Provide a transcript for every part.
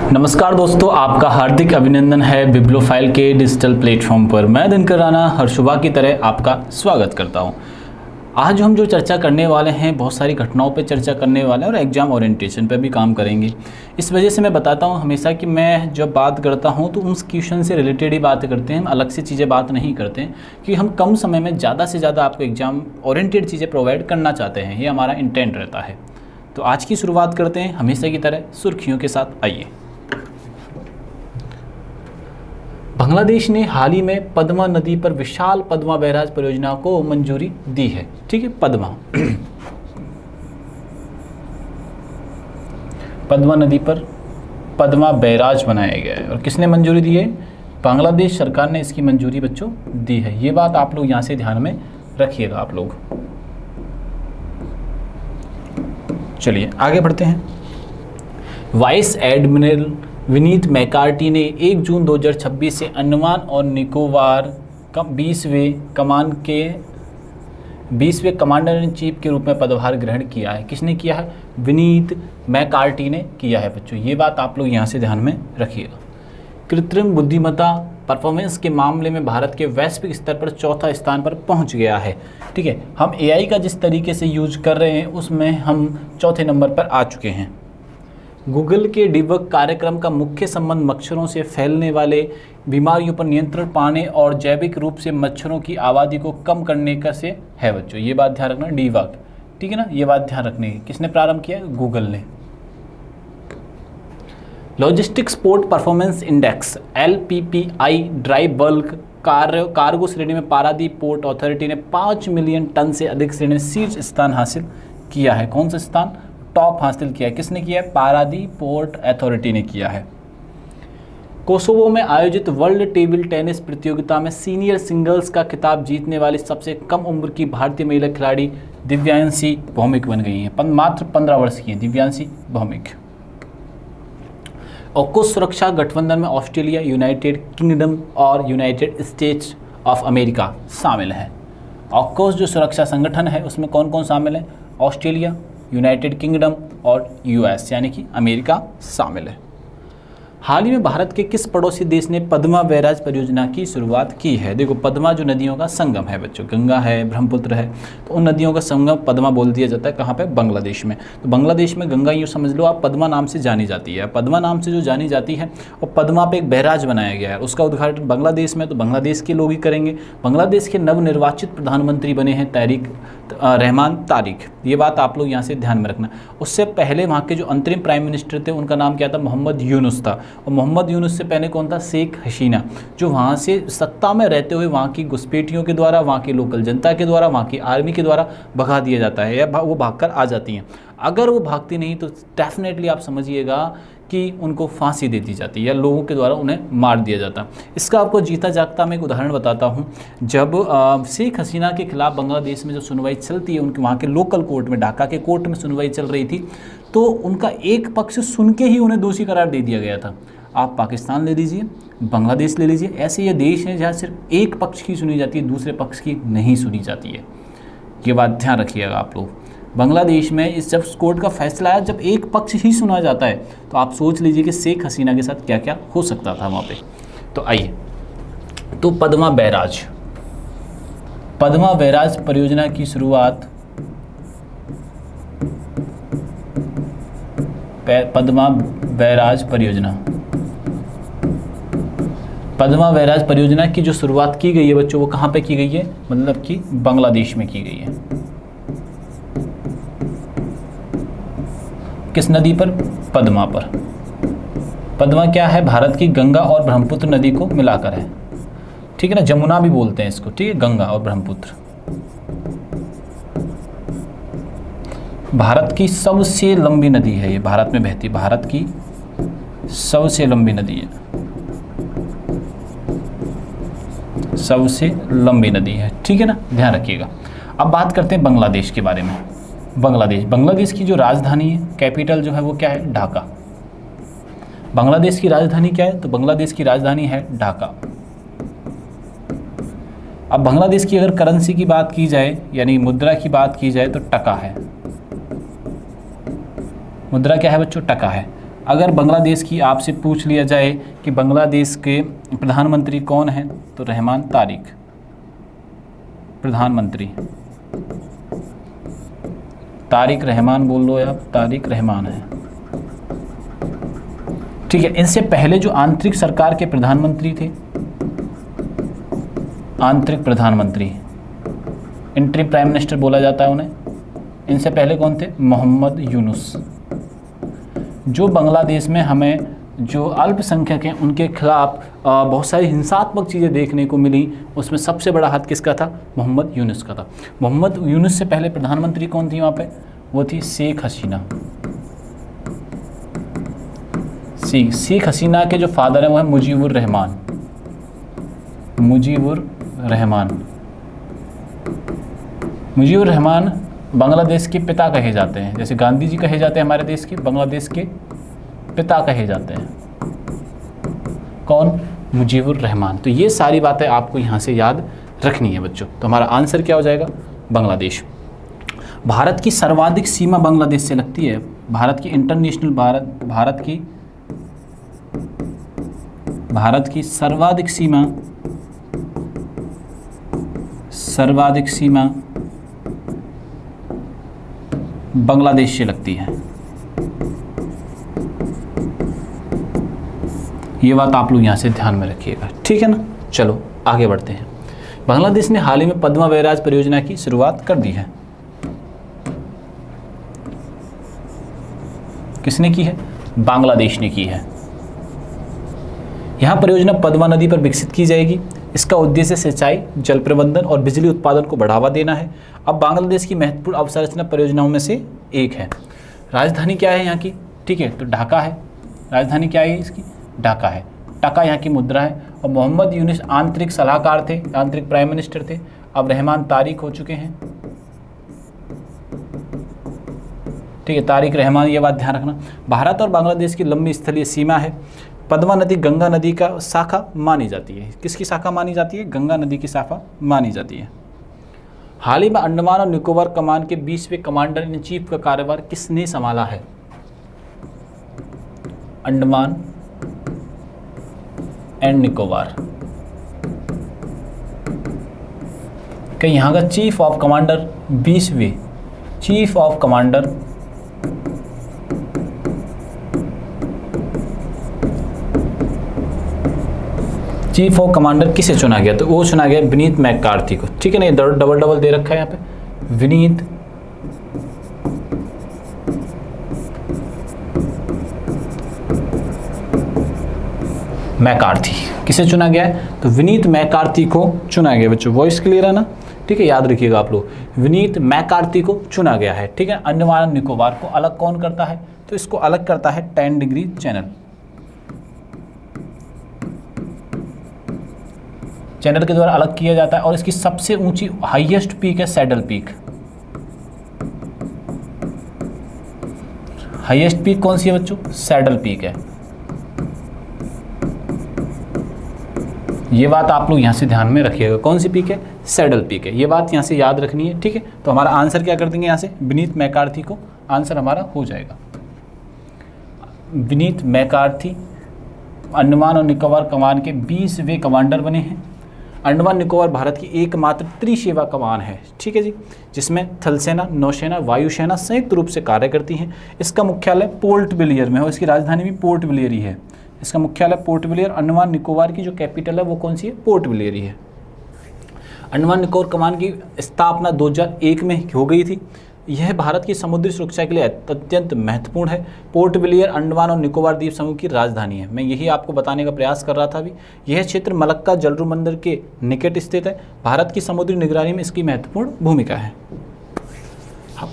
नमस्कार दोस्तों, आपका हार्दिक अभिनंदन है बिब्लोफाइल के डिजिटल प्लेटफॉर्म पर। मैं दिनकर राणा हर सुबह की तरह आपका स्वागत करता हूं। आज हम जो चर्चा करने वाले हैं, बहुत सारी घटनाओं पर चर्चा करने वाले हैं और एग्ज़ाम ओरिएंटेशन पर भी काम करेंगे। इस वजह से मैं बताता हूं हमेशा कि मैं जब बात करता हूं तो उस क्वेश्चन से रिलेटेड ही बात करते हैं, हम अलग से चीज़ें बात नहीं करते हैं कि हम कम समय में ज़्यादा से ज़्यादा आपको एग्ज़ाम ओरिएंटेड चीज़ें प्रोवाइड करना चाहते हैं। ये हमारा इंटेंट रहता है। तो आज की शुरुआत करते हैं हमेशा की तरह सुर्खियों के साथ। आइए, बांग्लादेश ने हाल ही में पद्मा नदी पर विशाल पद्मा बैराज परियोजना को मंजूरी दी है। ठीक है, पद्मा नदी पर पद्मा बैराज बनाया गया है और किसने मंजूरी दी है? बांग्लादेश सरकार ने इसकी मंजूरी बच्चों दी है। ये बात आप लोग यहाँ से ध्यान में रखिएगा आप लोग। चलिए आगे बढ़ते हैं। वाइस एडमिरल विनीत मैकार्टी ने 1 जून 2026 से अंडमान और निकोबार का 20वें कमांडर इन चीफ के रूप में पदभार ग्रहण किया है। किसने किया है? विनीत मैकार्टी ने किया है बच्चों। ये बात आप लोग यहाँ से ध्यान में रखिएगा। कृत्रिम बुद्धिमत्ता परफॉर्मेंस के मामले में भारत के वैश्विक स्तर पर चौथा स्थान पर पहुँच गया है। ठीक है, हम AI का जिस तरीके से यूज कर रहे हैं उसमें हम चौथे नंबर पर आ चुके हैं। गूगल के डिबग कार्यक्रम का मुख्य संबंध मच्छरों से फैलने वाले बीमारियों पर नियंत्रण पाने और जैविक रूप से मच्छरों की आबादी को कम करने का से है बच्चों। ये बात ध्यान रखना, डिबग। ठीक है ना, ये बात ध्यान रखने की। किसने प्रारंभ किया? गूगल ने। Logistics port performance index LPPI dry bulk cargo श्रेणी में पारादीप पोर्ट अथॉरिटी ने 5 मिलियन टन से अधिक श्रेणी में शीर्ष स्थान हासिल किया है। कौन सा स्थान? टॉप हासिल किया है। किसने किया है? पारादीप पोर्ट अथॉरिटी ने किया है। कोसोवो में आयोजित वर्ल्ड टेबल टेनिस प्रतियोगिता में सीनियर सिंगल्स का खिताब जीतने वाली सबसे कम उम्र की भारतीय महिला खिलाड़ी दिव्यांशी भौमिक बन गई हैं। मात्र 15 वर्ष की हैं दिव्यांशी भौमिक। ऑक्यूस सुरक्षा गठबंधन में ऑस्ट्रेलिया, यूनाइटेड किंगडम और यूनाइटेड स्टेट्स ऑफ अमेरिका शामिल हैं। ऑक्यूस जो सुरक्षा संगठन है उसमें कौन कौन शामिल है? ऑस्ट्रेलिया, यूनाइटेड किंगडम और US यानी कि अमेरिका शामिल है। हाल ही में भारत के किस पड़ोसी देश ने पद्मा बैराज परियोजना की शुरुआत की है? देखो, पद्मा जो नदियों का संगम है बच्चों, गंगा है, ब्रह्मपुत्र है, तो उन नदियों का संगम पद्मा बोल दिया जाता है। कहाँ पे? बांग्लादेश में। तो बांग्लादेश में गंगा यूँ समझ लो आप पद्मा नाम से जानी जाती है। पद्मा नाम से जो जानी जाती है और पद्मा पे एक बैराज बनाया गया है, उसका उद्घाटन बांग्लादेश में तो बांग्लादेश के लोग ही करेंगे। बांग्लादेश के नवनिर्वाचित प्रधानमंत्री बने हैं रहमान तारिक। ये बात आप लोग यहाँ से ध्यान में रखना। उससे पहले वहाँ के जो अंतरिम प्राइम मिनिस्टर थे उनका नाम क्या था? मोहम्मद यूनुस था। और मोहम्मद यूनुस से पहले कौन था? शेख हसीना, जो वहाँ से सत्ता में रहते हुए वहाँ की घुसपैठियों के द्वारा, वहाँ की लोकल जनता के द्वारा, वहाँ की आर्मी के द्वारा भगा दिया जाता है या वो भागकर आ जाती हैं। अगर वो भागती नहीं तो डेफिनेटली आप समझिएगा कि उनको फांसी दे दी जाती है या लोगों के द्वारा उन्हें मार दिया जाता। इसका आपको जीता जागता मैं एक उदाहरण बताता हूँ। जब शेख हसीना के खिलाफ बांग्लादेश में जो सुनवाई चलती है, उनके वहाँ के लोकल कोर्ट में, ढाका के कोर्ट में सुनवाई चल रही थी, तो उनका एक पक्ष सुन के ही उन्हें दोषी करार दे दिया गया था। आप पाकिस्तान ले लीजिए, बांग्लादेश ले लीजिए, ऐसे ये देश हैं जहाँ सिर्फ एक पक्ष की सुनी जाती है, दूसरे पक्ष की नहीं सुनी जाती है। ये बात ध्यान रखिएगा आप लोग। बांग्लादेश में इस जब कोर्ट का फैसला आया, जब एक पक्ष ही सुना जाता है, तो आप सोच लीजिए कि शेख हसीना के साथ क्या क्या हो सकता था वहाँ पे। तो आइए, तो पद्मा बैराज परियोजना की शुरुआत पद्मा बैराज परियोजना की जो शुरुआत की गई है बच्चों, वो कहाँ पे की गई है? मतलब कि बांग्लादेश में की गई है। किस नदी पर? पद्मा पर। पद्मा क्या है? भारत की गंगा और ब्रह्मपुत्र नदी को मिलाकर है। ठीक है ना, जमुना भी बोलते हैं इसको। ठीक है, गंगा और ब्रह्मपुत्र भारत की सबसे लंबी नदी है। ये भारत में बहती, भारत की सबसे लंबी नदी है, सबसे लंबी नदी है। ठीक है ना, ध्यान रखिएगा। अब बात करते हैं बांग्लादेश के बारे में। बांग्लादेश की जो राजधानी है, कैपिटल जो है वो क्या है? ढाका। बांग्लादेश की राजधानी क्या है? तो बांग्लादेश की राजधानी है ढाका। अब बांग्लादेश की अगर करेंसी की बात की जाए, यानी मुद्रा की बात की जाए, तो टका है। मुद्रा क्या है बच्चों? टका है। अगर बांग्लादेश की आपसे पूछ लिया जाए कि बांग्लादेश के प्रधानमंत्री कौन हैं, तो रहमान तारिक प्रधानमंत्री, तारिक रहमान बोल लो आप, तारिक रहमान है। ठीक है, इनसे पहले जो आंतरिक सरकार के प्रधानमंत्री थे, आंतरिक प्रधानमंत्री, इंटरिम प्राइम मिनिस्टर बोला जाता है उन्हें, इनसे पहले कौन थे? मोहम्मद यूनुस। जो बांग्लादेश में हमें जो अल्पसंख्यक हैं उनके खिलाफ बहुत सारी हिंसात्मक चीज़ें देखने को मिली, उसमें सबसे बड़ा हाथ किसका था? मोहम्मद यूनुस का था। मोहम्मद यूनुस से पहले प्रधानमंत्री कौन थी वहाँ पे? वो थी शेख हसीना। शेख हसीना के जो फादर हैं वो है मुजीबुर रहमान। मुजीबुर रहमान बांग्लादेश के पिता कहे जाते हैं, जैसे गांधी जी कहे जाते हैं हमारे देश के, बांग्लादेश के पिता कहे जाते हैं कौन? मुजीबुर रहमान। तो ये सारी बातें आपको यहाँ से याद रखनी है बच्चों। तो हमारा आंसर क्या हो जाएगा? बांग्लादेश। भारत की सर्वाधिक सीमा बांग्लादेश से लगती है। भारत की इंटरनेशनल भारत की सर्वाधिक सीमा बांग्लादेश से लगती है। ये बात आप लोग यहाँ से ध्यान में रखिएगा, ठीक है ना। चलो आगे बढ़ते हैं। बांग्लादेश ने हाल ही में पद्मा बैराज परियोजना की शुरुआत कर दी है। किसने की है? बांग्लादेश ने की है। यहाँ परियोजना पद्मा नदी पर विकसित की जाएगी। इसका उद्देश्य सिंचाई, जल प्रबंधन और बिजली उत्पादन को बढ़ावा देना है। अब बांग्लादेश की महत्वपूर्ण अवसंरचना परियोजनाओं में से एक है। राजधानी क्या है यहाँ की? ठीक है, तो ढाका है। राजधानी क्या है इसकी? ढाका है। टका यहाँ की मुद्रा है। और मोहम्मद यूनुस आंतरिक सलाहकार थे, आंतरिक प्राइम मिनिस्टर थे। अब रहमान तारिक हो चुके हैं। ठीक है, तारिक रहमान, ये बात ध्यान रखना। भारत और बांग्लादेश की लंबी स्थलीय सीमा है। पद्मा नदी गंगा नदी का शाखा मानी जाती है। किसकी शाखा मानी जाती है? गंगा नदी की शाखा मानी जाती है। हाल ही में अंडमान और निकोबार कमान के 20वें कमांडर इन चीफ का कार्यभार किसने संभाला है? अंडमान एंड निकोबार का यहाँ का चीफ ऑफ कमांडर, 20वें चीफ ऑफ कमांडर किसे चुना गया? तो वो चुना गया विनीत मैकार्थी को। ठीक है ना, ये डबल दे रखा है यहाँ पे, विनीत मैकार्थी। किसे चुना गया है? तो विनीत मैकार्थी को चुना गया। बच्चों वॉइस क्लियर है ना? ठीक है, याद रखिएगा आप लोग, विनीत मैकार्थी को चुना गया है। ठीक है, अंडमान निकोबार को अलग कौन करता है? तो इसको अलग करता है 10 डिग्री चैनल के द्वारा अलग किया जाता है। और इसकी सबसे ऊंची हाईएस्ट पीक है सैडल पीक। हाईएस्ट पीक कौन सी है बच्चों? सैडल पीक है। ये बात आप लोग यहाँ से ध्यान में रखिएगा। कौन सी पीक है? सैडल पीक है। ये बात यहाँ से याद रखनी है। ठीक है, तो हमारा आंसर क्या कर देंगे यहाँ से? विनीत मैकार्थी को आंसर हमारा हो जाएगा। विनीत मैकार्थी अंडमान और निकोबार कमान के 20वें कमांडर बने हैं। अंडमान निकोबार भारत की एकमात्र त्रिसेवा कमान है। ठीक है जी, जिसमें थल सेना, नौसेना, वायुसेना संयुक्त रूप से कार्य करती हैं। इसका मुख्यालय पोर्ट ब्लेयर में है और इसकी राजधानी भी पोर्ट ब्लेयर ही है। इसका मुख्यालय पोर्ट ब्लेयर। अंडमान निकोबार की जो कैपिटल है वो कौन सी है? पोर्ट ब्लेयर ही है। अंडमान निकोबार कमान की स्थापना 2001 में हो गई थी। यह भारत की समुद्री सुरक्षा के लिए अत्यंत महत्वपूर्ण है। पोर्ट ब्लेयर अंडमान और निकोबार द्वीप समूह की राजधानी है। मैं यही आपको बताने का प्रयास कर रहा था अभी। यह क्षेत्र मलक्का जलरुमंदर के निकट स्थित है। भारत की समुद्री निगरानी में इसकी महत्वपूर्ण भूमिका है।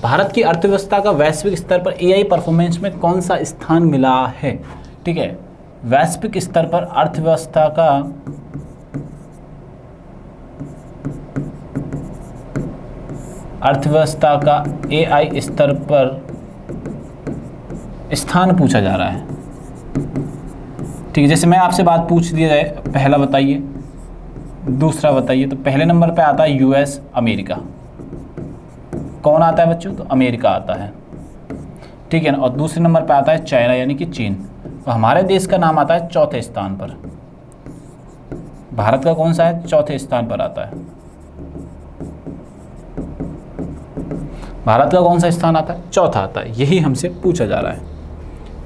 भारत की अर्थव्यवस्था का वैश्विक स्तर पर एआई परफॉर्मेंस में कौन सा स्थान मिला है? ठीक है, वैश्विक स्तर पर अर्थव्यवस्था का एआई स्तर पर स्थान पूछा जा रहा है। ठीक है, जैसे मैं आपसे बात पूछ दिया जाए, पहला बताइए, दूसरा बताइए, तो पहले नंबर पे आता है यूएस, अमेरिका। कौन आता है बच्चों? तो अमेरिका आता है। ठीक है ना, और दूसरे नंबर पे आता है चाइना यानी कि चीन। तो हमारे देश का नाम आता है चौथे स्थान पर। भारत का कौन सा है, चौथे स्थान पर आता है। भारत का कौन सा स्थान आता है, चौथा आता है। यही हमसे पूछा जा रहा है।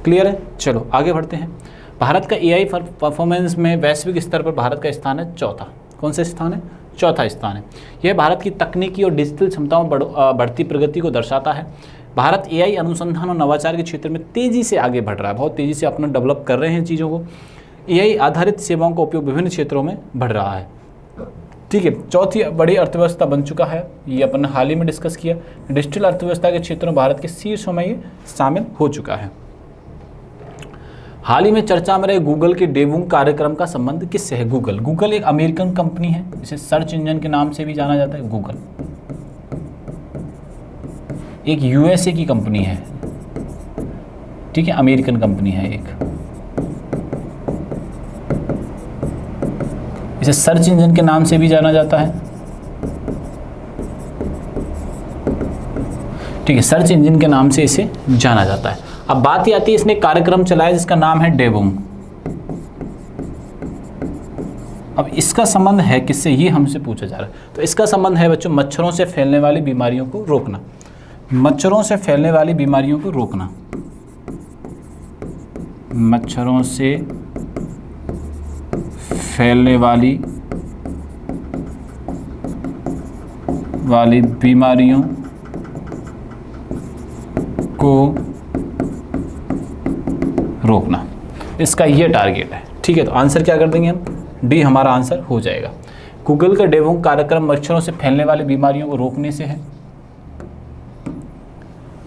क्लियर है, चलो आगे बढ़ते हैं। भारत का एआई परफॉर्मेंस में वैश्विक स्तर पर भारत का स्थान है चौथा। कौन सा स्थान है, चौथा स्थान है। यह भारत की तकनीकी और डिजिटल क्षमताओं में बढ़ती प्रगति को दर्शाता है। भारत एआई अनुसंधान और नवाचार के क्षेत्र में तेजी से आगे बढ़ रहा है, बहुत तेजी से अपना डेवलप कर रहे हैं चीज़ों को। एआई आधारित सेवाओं का उपयोग विभिन्न क्षेत्रों में बढ़ रहा है। ठीक है, चौथी बड़ी अर्थव्यवस्था बन चुका है, ये अपन ने हाल ही में डिस्कस किया। डिजिटल अर्थव्यवस्था के क्षेत्रों में भारत के शीर्षों में ये शामिल हो चुका है। हाल ही में चर्चा में रहे गूगल के डेवूंग कार्यक्रम का संबंध किससे है। गूगल एक अमेरिकन कंपनी है, इसे सर्च इंजन के नाम से भी जाना जाता है। गूगल एक यूएसए की कंपनी है, ठीक है, अमेरिकन कंपनी है एक। इसे सर्च इंजन के नाम से भी जाना जाता है, ठीक है, सर्च इंजन के नाम से इसे जाना जाता है। अब बात ही आती है, इसने कार्यक्रम चलाया जिसका नाम है डेवूंग। अब इसका संबंध है किससे, ये हमसे पूछा जा रहा है। तो इसका संबंध है बच्चों मच्छरों से फैलने वाली बीमारियों को रोकना। मच्छरों से फैलने वाली बीमारियों को रोकना, मच्छरों से फैलने वाली बीमारियों को रोकना, इसका ये टारगेट है। ठीक है, तो आंसर क्या कर देंगे हम, डी हमारा आंसर हो जाएगा। गूगल का डेवूंग कार्यक्रम मच्छरों से फैलने वाली बीमारियों को रोकने से है।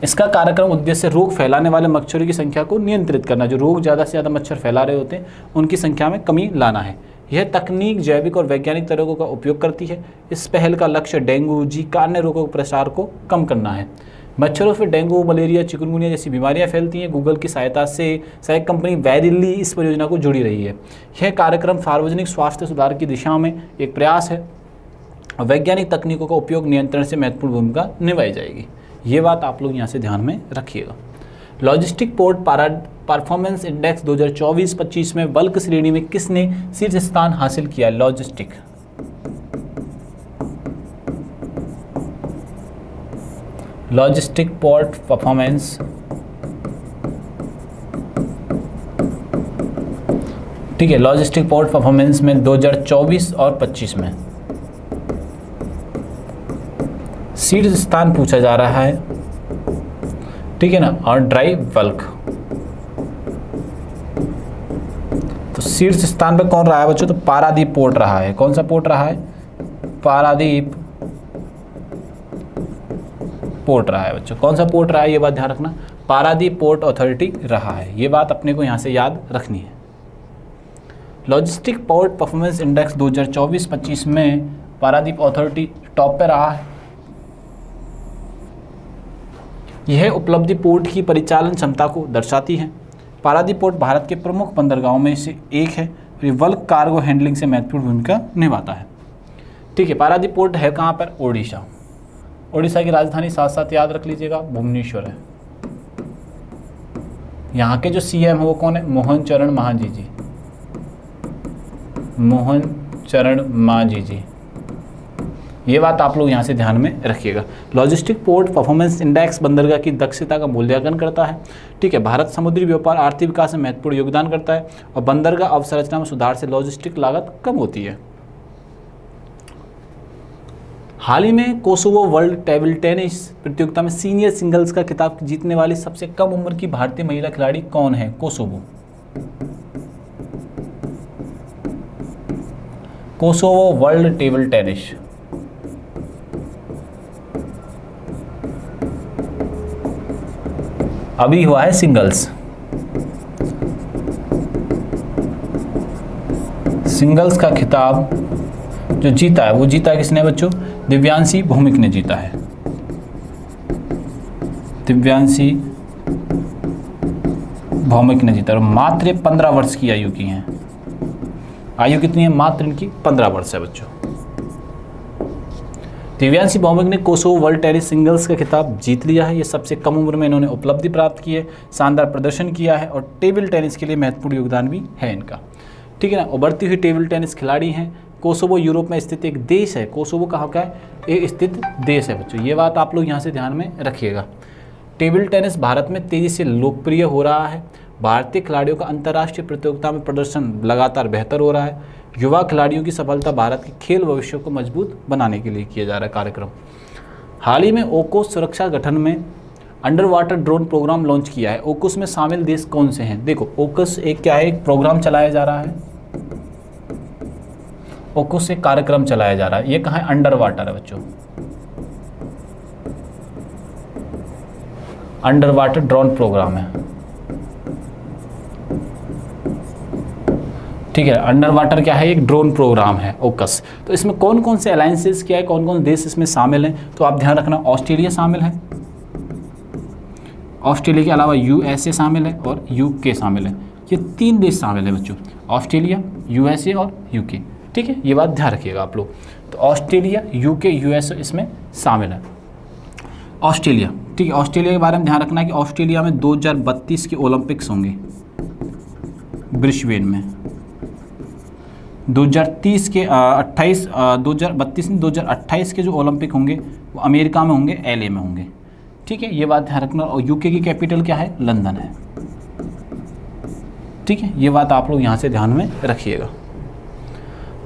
इसका कार्यक्रम उद्देश्य रोग फैलाने वाले मच्छरों की संख्या को नियंत्रित करना, जो रोग ज़्यादा से ज़्यादा मच्छर फैला रहे होते हैं उनकी संख्या में कमी लाना है। यह तकनीक जैविक और वैज्ञानिक तरीकों का उपयोग करती है। इस पहल का लक्ष्य डेंगू, जीका, अन्य रोगों के प्रसार को कम करना है। मच्छरों से डेंगू, मलेरिया, चिकनगुनिया जैसी बीमारियां फैलती हैं। गूगल की सहायता से सहायक कंपनी वेरिली इस परियोजना को जुड़ी रही है। यह कार्यक्रम सार्वजनिक स्वास्थ्य सुधार की दिशा में एक प्रयास है और वैज्ञानिक तकनीकों का उपयोग नियंत्रण से महत्वपूर्ण भूमिका निभाई जाएगी। ये बात आप लोग यहाँ से ध्यान में रखिएगा। लॉजिस्टिक पोर्ट परफॉर्मेंस इंडेक्स 2024-25 में बल्क श्रेणी में किसने शीर्ष स्थान हासिल किया। लॉजिस्टिक पोर्ट परफॉर्मेंस, ठीक है, लॉजिस्टिक पोर्ट परफॉर्मेंस में 2024 और 25 में शीर्ष स्थान पूछा जा रहा है, ठीक है ना, और ड्राई बल्क। तो शीर्ष स्थान पे कौन रहा है बच्चों, तो पारादीप पोर्ट रहा है। कौन सा पोर्ट रहा है, पारादीप पोर्ट रहा है बच्चों। कौन सा पोर्ट रहा है, ये बात ध्यान रखना, पारादीप पोर्ट अथॉरिटी रहा है। ये बात अपने को यहाँ से याद रखनी है। लॉजिस्टिक पोर्ट परफॉर्मेंस इंडेक्स 2024-25 में पारादीप अथॉरिटी टॉप पे रहा है। यह उपलब्धि पोर्ट की परिचालन क्षमता को दर्शाती है। पारादीप पोर्ट भारत के प्रमुख बंदरगाहों में से एक है और ये बल्क कार्गो हैंडलिंग से महत्वपूर्ण भूमिका निभाता है। ठीक है, पारादीप पोर्ट है कहाँ पर, ओडिशा। ओडिशा की राजधानी साथ साथ याद रख लीजिएगा, भुवनेश्वर है। यहाँ के जो सीएम है वो कौन है, मोहन चरण मांझी जी। मोहन चरण मांझी जी, ये बात आप लोग यहाँ से ध्यान में रखिएगा। लॉजिस्टिक पोर्ट परफॉर्मेंस इंडेक्स बंदरगाह की दक्षता का मूल्यांकन करता है। ठीक है, भारत समुद्री व्यापार आर्थिक विकास में महत्वपूर्ण योगदान करता है और बंदरगाह अवसंरचना में सुधार से लॉजिस्टिक लागत कम होती है। हाल ही में कोसोवो वर्ल्ड टेबल टेनिस प्रतियोगिता में सीनियर सिंगल्स का खिताब जीतने वाली सबसे कम उम्र की भारतीय महिला खिलाड़ी कौन है। कोसोवो वर्ल्ड टेबल टेनिस, अभी हुआ है सिंगल्स। सिंगल्स का खिताब जो जीता है वो जीता किसने बच्चों, दिव्यांशी भौमिक ने जीता है। दिव्यांशी भौमिक ने जीता और मात्र 15 वर्ष की आयु की हैं। आयु कितनी है, मात्र इनकी 15 वर्ष है बच्चों। दिव्यांशी भौमिक ने कोसोवो वर्ल्ड टेनिस सिंगल्स का खिताब जीत लिया है। ये सबसे कम उम्र में इन्होंने उपलब्धि प्राप्त की है, शानदार प्रदर्शन किया है और टेबल टेनिस के लिए महत्वपूर्ण योगदान भी है इनका, ठीक है ना। उभरती हुई टेबल टेनिस खिलाड़ी हैं। कोसोवो यूरोप में स्थित एक देश है। कोसोवो कहाँ का है? एक स्थित देश है बच्चों, ये बात आप लोग यहाँ से ध्यान में रखिएगा। टेबल टेनिस भारत में तेज़ी से लोकप्रिय हो रहा है। भारतीय खिलाड़ियों का अंतर्राष्ट्रीय प्रतियोगिता में प्रदर्शन लगातार बेहतर हो रहा है। युवा खिलाड़ियों की सफलता भारत के खेल भविष्य को मजबूत बनाने के लिए किया जा रहा है कार्यक्रम। हाल ही में ओकोस सुरक्षा गठन में underwater drone program launch किया है। ओकोस में शामिल देश कौन से हैं? देखो, ओकोस एक क्या है, एक प्रोग्राम चलाया जा रहा है। ओकोस एक कार्यक्रम चलाया जा रहा है। ये कहाँ है? अंडर वाटर है बच्चों, अंडर वाटर ड्रोन प्रोग्राम है, ठीक है। अंडर वाटर क्या है? एक ड्रोन प्रोग्राम है ओकस। तो इसमें कौन कौन से अलायंसेस क्या है, कौन कौन देश इसमें शामिल हैं? तो आप ध्यान रखना, ऑस्ट्रेलिया शामिल है, ऑस्ट्रेलिया के अलावा यूएसए शामिल है और यूके शामिल है। ये 3 देश शामिल है बच्चों, ऑस्ट्रेलिया, यूएसए और यूके, ठीक है। ये बात ध्यान रखिएगा आप लोग। तो ऑस्ट्रेलिया, यूके, यूएसए इसमें शामिल है। ऑस्ट्रेलिया, ठीक है। ऑस्ट्रेलिया के बारे में ध्यान रखना है कि ऑस्ट्रेलिया में 2032 के ओलंपिक्स होंगे ब्रिस्बेन में। 2030 के 2028 के जो ओलंपिक होंगे वो अमेरिका में होंगे, एलए में होंगे, ठीक है। ये बात ध्यान रखना। और यूके की कैपिटल क्या है? लंदन है, ठीक है। ये बात आप लोग यहाँ से ध्यान में रखिएगा।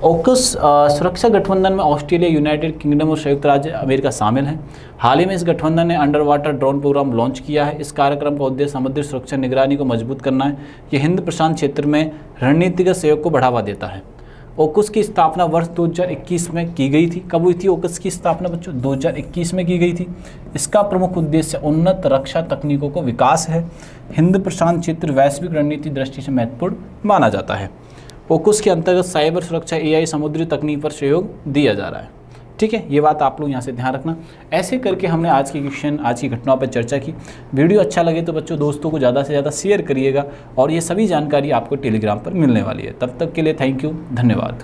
ओकस सुरक्षा गठबंधन में ऑस्ट्रेलिया, यूनाइटेड किंगडम और संयुक्त राज्य अमेरिका शामिल हैं। हाल ही में इस गठबंधन ने underwater drone program launch किया है। इस कार्यक्रम का उद्देश्य समुद्री सुरक्षा निगरानी को मजबूत करना है। यह हिंद प्रशांत क्षेत्र में रणनीतिगत सहयोग को बढ़ावा देता है। ओकस की स्थापना वर्ष 2021 में की गई थी। कब हुई थी ओकस की स्थापना बच्चों? 2021 में की गई थी। इसका प्रमुख उद्देश्य उन्नत रक्षा तकनीकों को विकास है। हिंद प्रशांत क्षेत्र वैश्विक रणनीति दृष्टि से महत्वपूर्ण माना जाता है। ओकस के अंतर्गत साइबर सुरक्षा, एआई, समुद्री तकनीक पर सहयोग दिया जा रहा है, ठीक है। ये बात आप लोग यहाँ से ध्यान रखना। ऐसे करके हमने आज की क्वेश्चन, आज की घटनाओं पर चर्चा की। वीडियो अच्छा लगे तो बच्चों दोस्तों को ज़्यादा से ज़्यादा शेयर करिएगा और ये सभी जानकारी आपको टेलीग्राम पर मिलने वाली है। तब तक के लिए थैंक यू, धन्यवाद।